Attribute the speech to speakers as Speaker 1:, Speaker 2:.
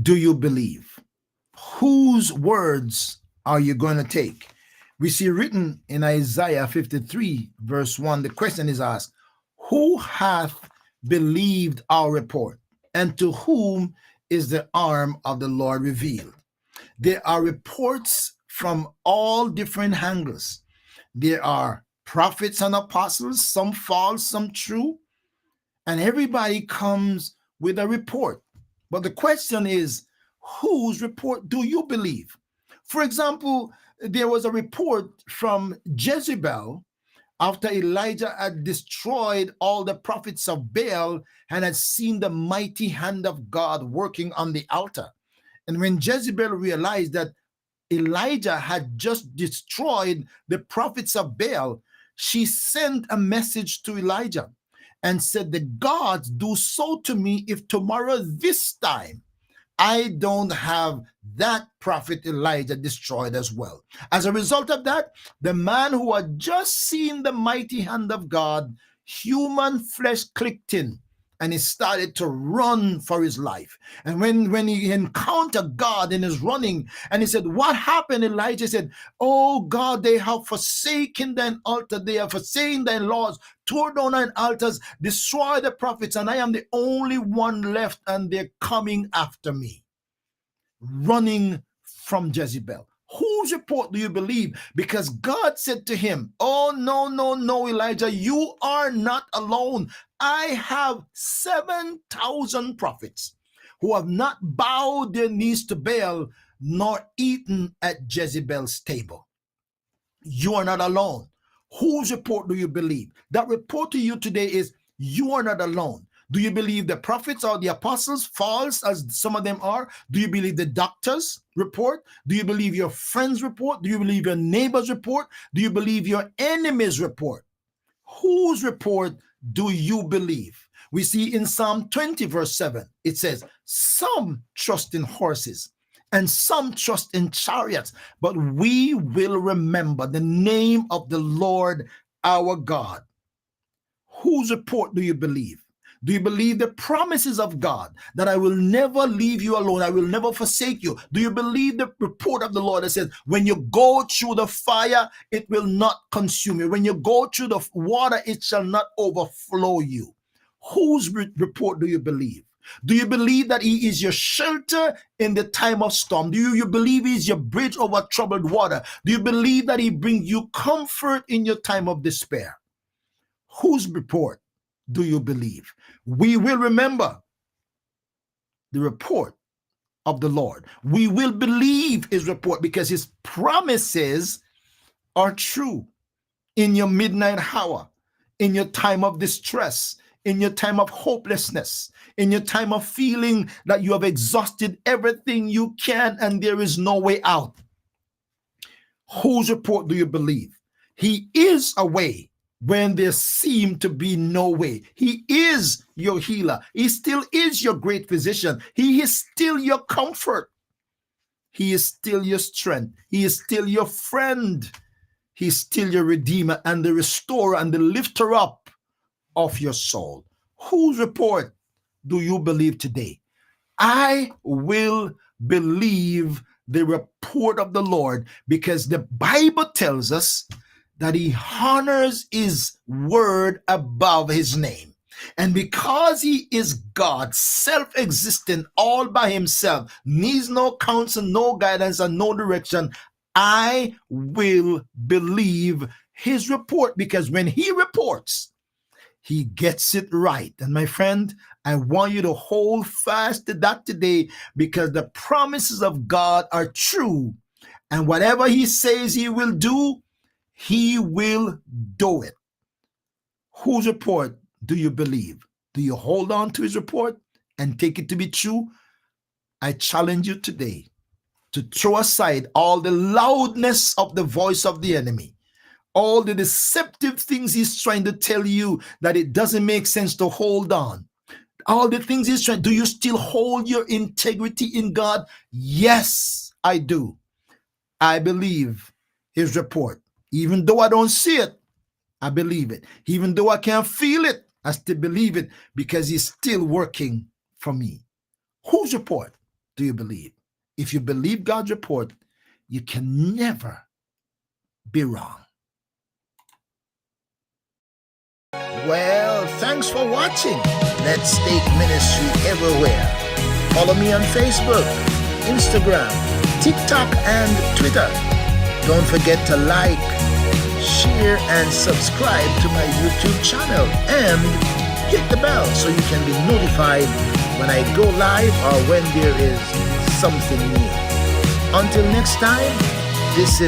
Speaker 1: do you believe? Whose words are you going to take? We see written in Isaiah 53, verse 1, the question is asked, who hath believed our report? And to whom is the arm of the Lord revealed? There are reports from all different angles. There are prophets and apostles, some false, some true, and everybody comes with a report. But the question is, whose report do you believe? For example, there was a report from Jezebel after Elijah had destroyed all the prophets of Baal and had seen the mighty hand of God working on the altar. And when Jezebel realized that Elijah had just destroyed the prophets of Baal, she sent a message to Elijah and said, the gods do so to me if tomorrow this time I don't have that prophet Elijah destroyed as well. As a result of that, the man who had just seen the mighty hand of God, human flesh clicked in and he started to run for his life. And when he encountered God in his running, and he said, what happened? Elijah said, oh God, they have forsaken thine altar, they have forsaken thy laws, tore down thine altars, destroyed the prophets, and I am the only one left, and they're coming after me. Running from Jezebel. Whose report do you believe? Because God said to him, oh, no, no, no, Elijah, you are not alone. I have 7,000 prophets who have not bowed their knees to Baal nor eaten at Jezebel's table. You are not alone. Whose report do you believe? That report to you today is you are not alone. Do you believe the prophets or the apostles, false as some of them are? Do you believe the doctor's report? Do you believe your friend's report? Do you believe your neighbor's report? Do you believe your enemy's report? Whose report do you believe? We see in Psalm 20, verse 7, it says, some trust in horses and some trust in chariots, but we will remember the name of the Lord our God. Whose report do you believe? Do you believe the promises of God that I will never leave you alone? I will never forsake you. Do you believe the report of the Lord that says, when you go through the fire, it will not consume you. When you go through the water, it shall not overflow you. Whose report do you believe? Do you believe that he is your shelter in the time of storm? Do you believe he is your bridge over troubled water? Do you believe that he brings you comfort in your time of despair? Whose report do you believe? We will remember the report of the Lord. We will believe his report because his promises are true. In your midnight hour, in your time of distress, in your time of hopelessness, in your time of feeling that you have exhausted everything you can and there is no way out. Whose report do you believe? He is a way when there seemed to be no way. He is your healer. He still is your great physician. He is still your comfort. He is still your strength. He is still your friend. He is still your redeemer and the restorer and the lifter up of your soul. Whose report do you believe today? I will believe the report of the Lord because the Bible tells us that he honors his word above his name. And because he is God, self-existent, all by himself, needs no counsel, no guidance, and no direction, I will believe his report because when he reports, he gets it right. And my friend, I want you to hold fast to that today because the promises of God are true. And whatever he says he will do, he will do it. Whose report do you believe? Do you hold on to his report and take it to be true? I challenge you today to throw aside all the loudness of the voice of the enemy, all the deceptive things he's trying to tell you that it doesn't make sense to hold on. All the things he's trying, do you still hold your integrity in God? Yes, I do. I believe his report. Even though I don't see it, I believe it. Even though I can't feel it, I still believe it because he's still working for me. Whose report do you believe? If you believe God's report, you can never be wrong. Well, thanks for watching. Let's take ministry everywhere. Follow me on Facebook, Instagram, TikTok, and Twitter. Don't forget to like, share, and subscribe to my YouTube channel, and hit the bell so you can be notified when I go live or when there is something new. Until next time, this is